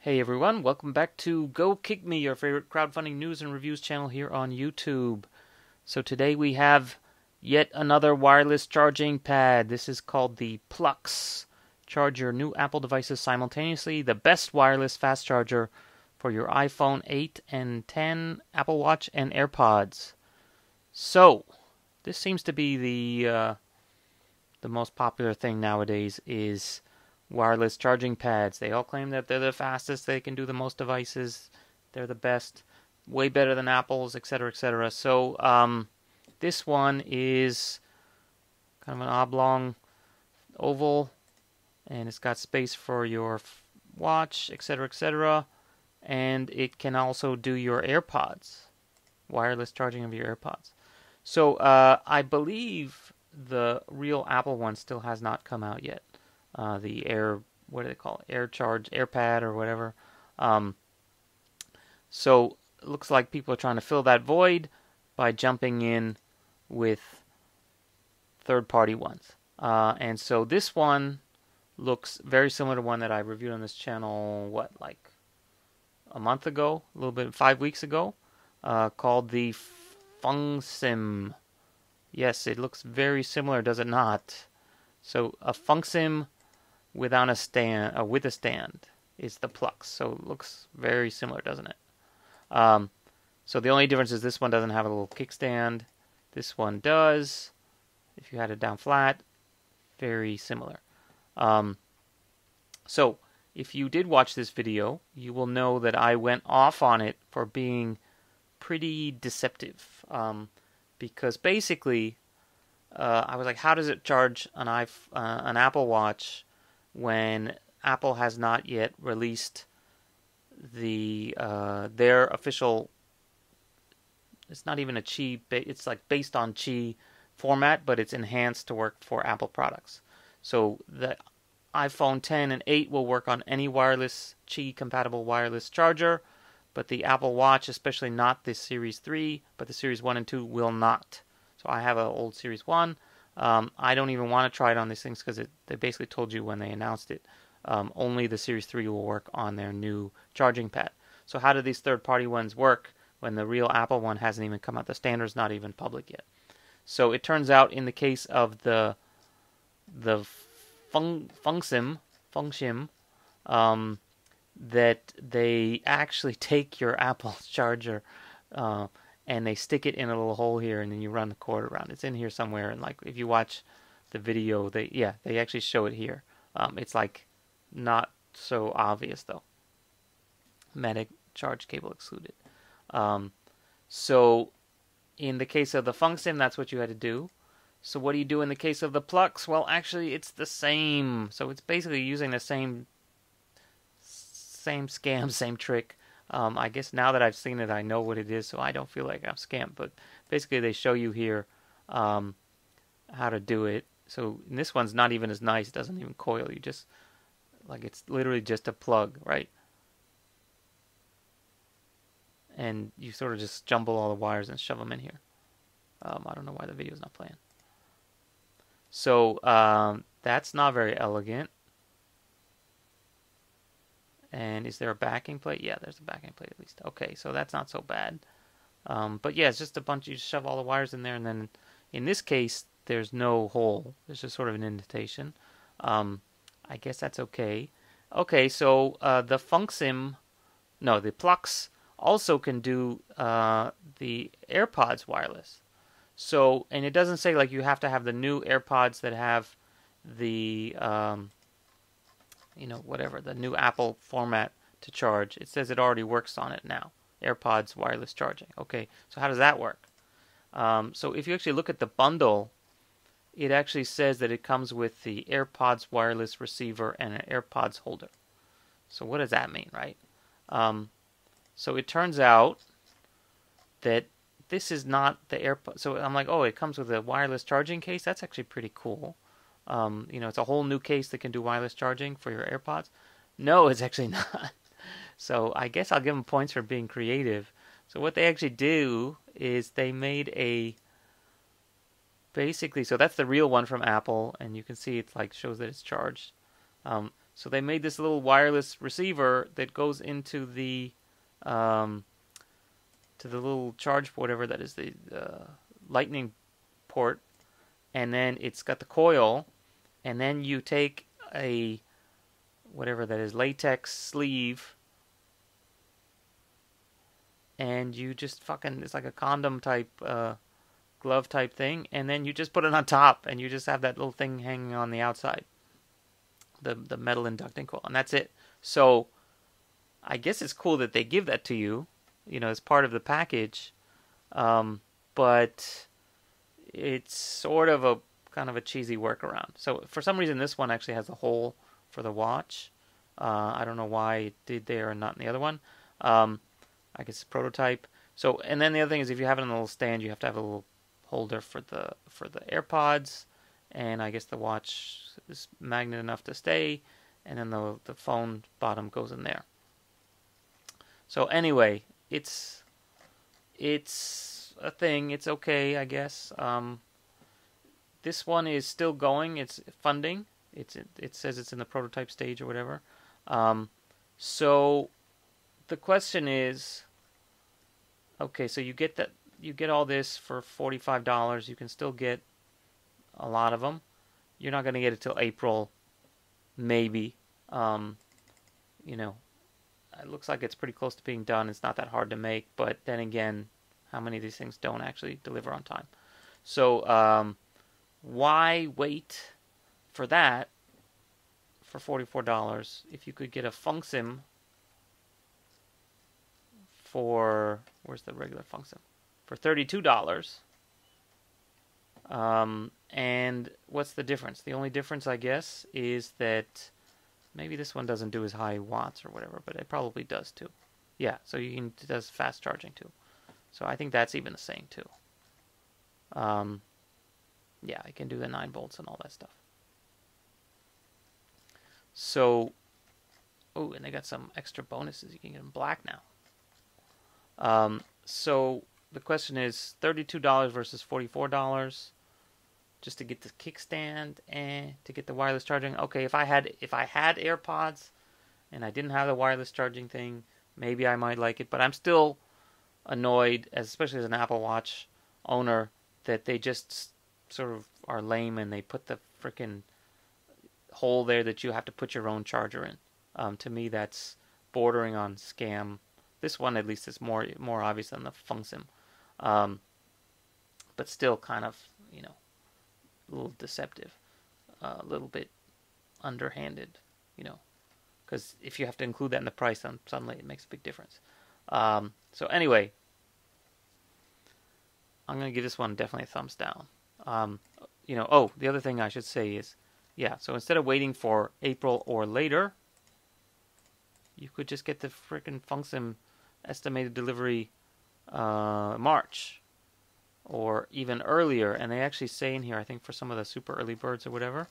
Hey everyone, welcome back to Go Kick Me, your favorite crowdfunding news and reviews channel here on YouTube. So today we have yet another wireless charging pad. This is called the Plux. Charge your new Apple devices simultaneously. The best wireless fast charger for your iPhone 8 and 10, Apple Watch, and AirPods. So, this seems to be the most popular thing nowadays is wireless charging pads. They all claim that they're the fastest, they can do the most devices, they're the best, way better than Apple's, etc., etc. So this one is kind of an oblong oval, and it's got space for your watch, etc., etc. And it can also do your AirPods, wireless charging of your AirPods. So I believe the real Apple one still has not come out yet. The Air, what do they call it? Air Charge, AirPad, or whatever. So it looks like people are trying to fill that void by jumping in with third-party ones. And so this one looks very similar to one that I reviewed on this channel, like a month ago, a little bit, 5 weeks ago, called the FungSim. Yes, it looks very similar, does it not? So a FungSim without a stand, with a stand, is the Plux. So it looks very similar, doesn't it? So the only difference is this one doesn't have a little kickstand. This one does. If you had it down flat, very similar. So if you did watch this video, you will know that I went off on it for being pretty deceptive. Because basically, I was like, how does it charge an Apple Watch when Apple has not yet released their official? It's not even a Qi. It's like based on Qi format, but it's enhanced to work for Apple products. So the iPhone 10 and 8 will work on any wireless Qi compatible wireless charger, but the Apple Watch, especially not the Series 3, but the Series 1 and 2, will not. So I have an old Series 1. I don't even want to try it on these things because they basically told you when they announced it, only the Series 3 will work on their new charging pad. So how do these third-party ones work when the real Apple one hasn't even come out? The standard's not even public yet. So it turns out in the case of the FungSim, that they actually take your Apple charger and they stick it in a little hole here, and then you run the cord around. It's in here somewhere, and like if you watch the video, they actually show it here. It's like not so obvious though. Magnetic charge cable excluded. So in the case of the FungSim, that's what you had to do. So what do you do in the case of the Plux? Well, actually, it's the same. So it's basically using the same scam, same trick. I guess now that I've seen it, I know what it is, so I don't feel like I'm scammed. But basically, they show you here how to do it. So this one's not even as nice. It doesn't even coil. You just, like, it's literally just a plug, right? And you sort of just jumble all the wires and shove them in here. I don't know why the video's not playing. So that's not very elegant. And is there a backing plate? Yeah, there's a backing plate at least. Okay, so that's not so bad. But yeah, it's just a bunch. You just shove all the wires in there, and then in this case, there's no hole. There's just sort of an indentation. I guess that's okay. Okay, so the Plux also can do the AirPods wireless. So, and it doesn't say like you have to have the new AirPods that have the whatever, the new Apple format to charge. It says it already works on it now. AirPods wireless charging. Okay, so how does that work? So if you actually look at the bundle, it actually says that it comes with the AirPods wireless receiver and an AirPods holder. So what does that mean, right? So it turns out that this is not the AirPods. So I'm like, oh, it comes with a wireless charging case? That's actually pretty cool. It's a whole new case that can do wireless charging for your AirPods. No, it's actually not. So I guess I'll give them points for being creative. So what they actually do is they made basically, so that's the real one from Apple, and you can see it's like shows that it's charged. So they made this little wireless receiver that goes into the to the little charge, whatever that is, the lightning port, and then it's got the coil, and then you take a whatever that is, latex sleeve, and you just fucking, it's like a condom type glove type thing, and then you just put it on top, and you just have that little thing hanging on the outside, the metal inducting coil, and that's it. So I guess it's cool that they give that to you, as part of the package, but it's sort of a kind of a cheesy workaround. So for some reason, this one actually has a hole for the watch. I don't know why it did there and not in the other one. I guess it's prototype. So, and then the other thing is, if you have it on a little stand, you have to have a little holder for the AirPods, and I guess the watch is magnet enough to stay, and then the phone bottom goes in there. So anyway, it's a thing. It's okay, I guess. This one is still going. It's funding. It says it's in the prototype stage or whatever. So the question is, okay, so you get all this for $45. You can still get a lot of them. You're not going to get it till April, maybe. It looks like it's pretty close to being done. It's not that hard to make, but then again, how many of these things don't actually deliver on time? So why wait for that for $44 if you could get a FunkSim for, where's the regular FunkSim? For $32. And what's the difference? The only difference, I guess, is that maybe this one doesn't do as high watts or whatever, but it probably does too. Yeah, so it does fast charging too. So I think that's even the same too. Yeah, I can do the 9 volts and all that stuff. So, oh, and they got some extra bonuses. You can get them black now. So the question is $32 versus $44 just to get the kickstand and to get the wireless charging. Okay, if I had AirPods and I didn't have the wireless charging thing, maybe I might like it. But I'm still annoyed, especially as an Apple Watch owner, that they just sort of are lame and they put the freaking hole there that you have to put your own charger in. To me, that's bordering on scam. This one, at least, is more obvious than the FunkSim, but still kind of, a little deceptive, a little bit underhanded, because if you have to include that in the price, then suddenly it makes a big difference. So anyway, I'm going to give this one definitely a thumbs down. Oh, the other thing I should say is, yeah, so instead of waiting for April or later, you could just get the frickin' FunkSim estimated delivery March or even earlier. And they actually say in here, I think for some of the super early birds or whatever,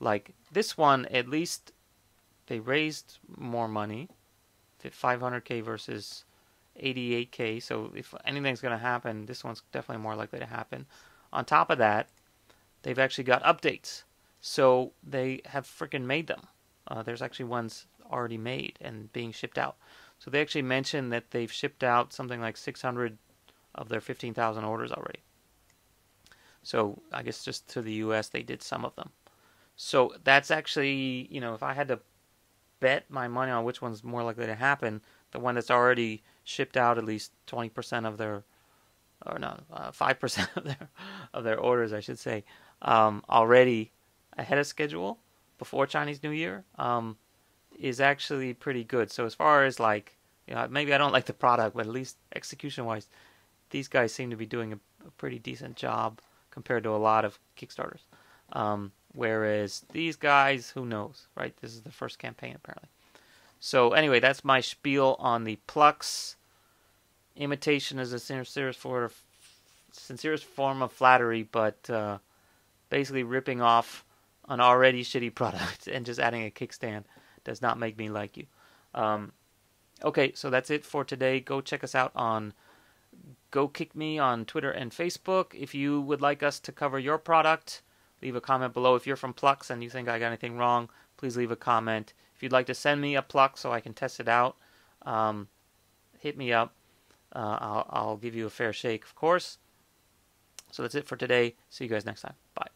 like this one, at least they raised more money, 500K versus 88K. So if anything's going to happen, this one's definitely more likely to happen. On top of that, they've actually got updates. So they have freaking made them. There's actually ones already made and being shipped out. So they actually mentioned that they've shipped out something like 600 of their 15,000 orders already. So I guess just to the US they did some of them. So that's actually, if I had to bet my money on which one's more likely to happen, the one that's already shipped out at least 20% of their, or no, 5% of their orders, I should say, already ahead of schedule before Chinese New Year, is actually pretty good. So as far as maybe I don't like the product, but at least execution-wise, these guys seem to be doing a pretty decent job compared to a lot of Kickstarters. Whereas these guys, who knows, right? This is the first campaign apparently. So anyway, that's my spiel on the Plux. Imitation is a sincerest form of flattery, but basically ripping off an already shitty product and just adding a kickstand does not make me like you. Okay, so that's it for today. Go check us out on Go Kick Me on Twitter and Facebook. If you would like us to cover your product leave a comment below. If you're from Plux and you think I got anything wrong, please leave a comment. If you'd like to send me a Plux so I can test it out, hit me up. I'll give you a fair shake, of course. So that's it for today. See you guys next time. Bye.